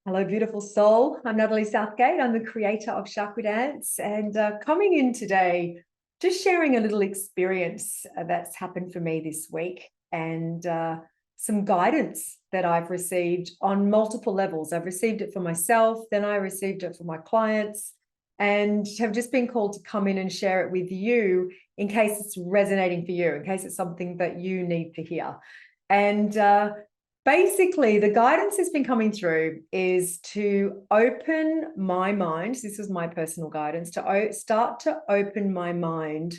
Hello, beautiful soul. I'm Natalie Southgate. I'm the creator of Chakra Dance, and coming in today, just sharing a little experience that's happened for me this week, and some guidance that I've received on multiple levels. I've received it for myself, then I received it for my clients, and have just been called to come in and share it with you in case it's resonating for you, in case it's something that you need to hear. And basically, the guidance that's been coming through is to open my mind. This is my personal guidance, to start to open my mind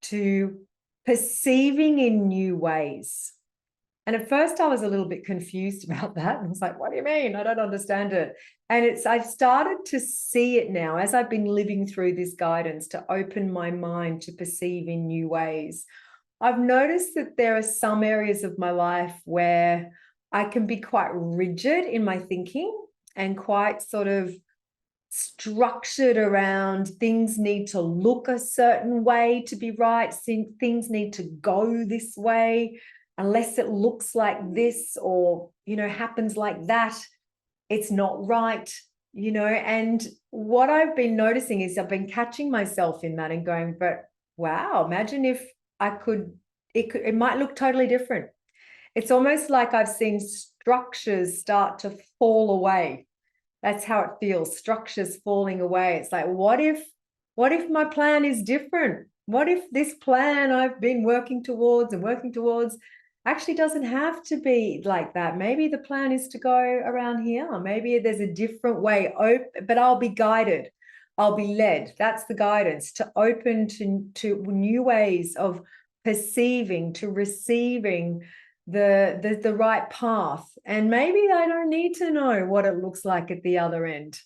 to perceiving in new ways. And at first I was a little bit confused about that. And I was like, what do you mean? I don't understand it. And I've started to see it now as I've been living through this guidance to open my mind to perceive in new ways. I've noticed that there are some areas of my life where I can be quite rigid in my thinking and quite sort of structured around things need to look a certain way to be right. Things need to go this way. Unless it looks like this or, happens like that, it's not right, And what I've been noticing is I've been catching myself in that and going, but wow, imagine if it might look totally different. It's almost like I've seen structures start to fall away. That's how it feels, structures falling away. It's like, what if my plan is different? What if this plan I've been working towards actually doesn't have to be like that? Maybe the plan is to go around here. Maybe there's a different way, but I'll be guided. I'll be led. That's the guidance, to open to new ways of perceiving, to receiving the right path. And maybe I don't need to know what it looks like at the other end.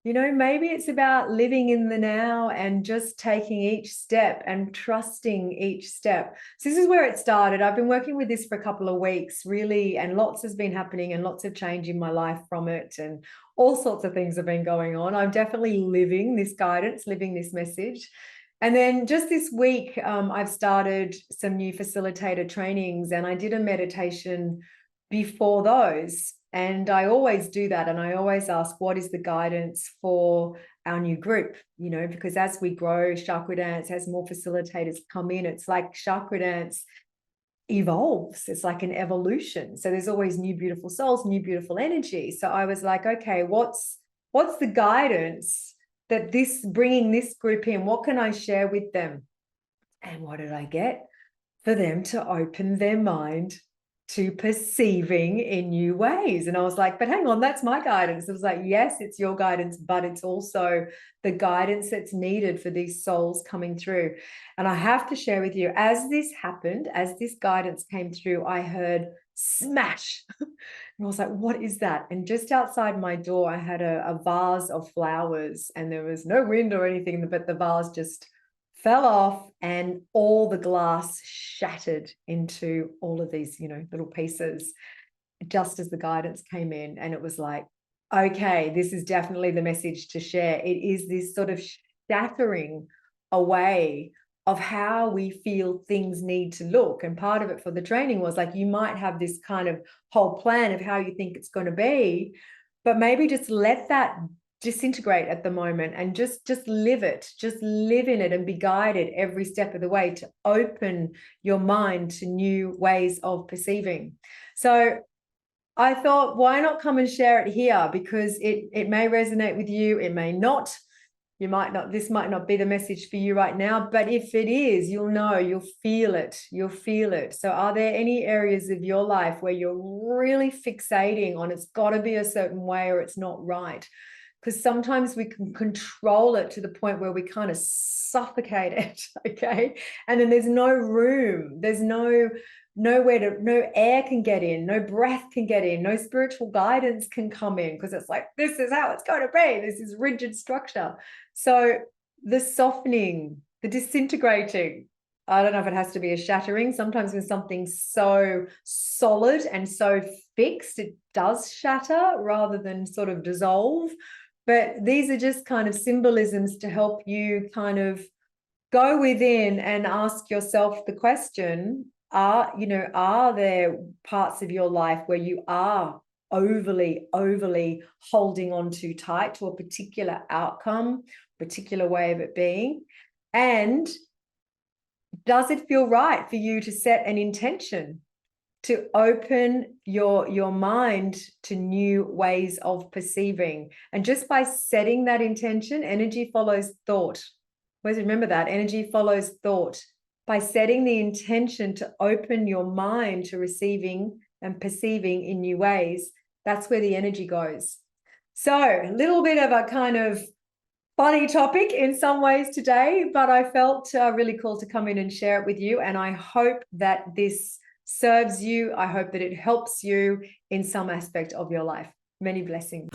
Maybe it's about living in the now and just taking each step and trusting each step. So this is where it started. I've been working with this for a couple of weeks, really, and lots has been happening and lots of change in my life from it, and all sorts of things have been going on. I'm definitely living this guidance, living this message. And then just this week, I've started some new facilitator trainings, and I did a meditation before those. And I always do that. And I always ask, what is the guidance for our new group? Because as we grow, Chakra Dance, as more facilitators come in, it's like Chakra Dance evolves. It's like an evolution. So there's always new, beautiful souls, new, beautiful energy. So I was like, okay, what's the guidance that bringing this group in, what can I share with them? And what did I get? For them to open their mind to perceiving in new ways. And I was like, but hang on, that's my guidance. It was like, yes, it's your guidance, but it's also the guidance that's needed for these souls coming through. And I have to share with you, as this happened, as this guidance came through, I heard smash. And I was like, what is that? And just outside my door, I had a vase of flowers, and there was no wind or anything, but the vase just fell off and all the glass shattered into all of these, little pieces, just as the guidance came in. And it was like, okay, this is definitely the message to share. It is this sort of shattering away of how we feel things need to look. And part of it for the training was like, you might have this kind of whole plan of how you think it's going to be, but maybe just let that disintegrate at the moment and just live it, just live in it and be guided every step of the way to open your mind to new ways of perceiving. So I thought, why not come and share it here? Because it may resonate with you, it may not. This might not be the message for you right now, but if it is, you'll know, you'll feel it. So are there any areas of your life where you're really fixating on it's got to be a certain way or it's not right? Because sometimes we can control it to the point where we kind of suffocate it, okay? And then there's no room, there's no air can get in, no breath can get in, no spiritual guidance can come in, because it's like, this is how it's going to be, this is rigid structure. So the softening, the disintegrating, I don't know if it has to be a shattering. Sometimes when something's so solid and so fixed, it does shatter rather than sort of dissolve. But these are just kind of symbolisms to help you kind of go within and ask yourself the question, are there parts of your life where you are overly holding on too tight to a particular outcome, particular way of it being? And does it feel right for you to set an intention to open your mind to new ways of perceiving? And just by setting that intention, energy follows thought. Always remember that energy follows thought. By setting the intention to open your mind to receiving and perceiving in new ways, that's where the energy goes. So a little bit of a kind of funny topic in some ways today, but I felt really cool to come in and share it with you. And I hope that this serves you. I hope that it helps you in some aspect of your life. Many blessings.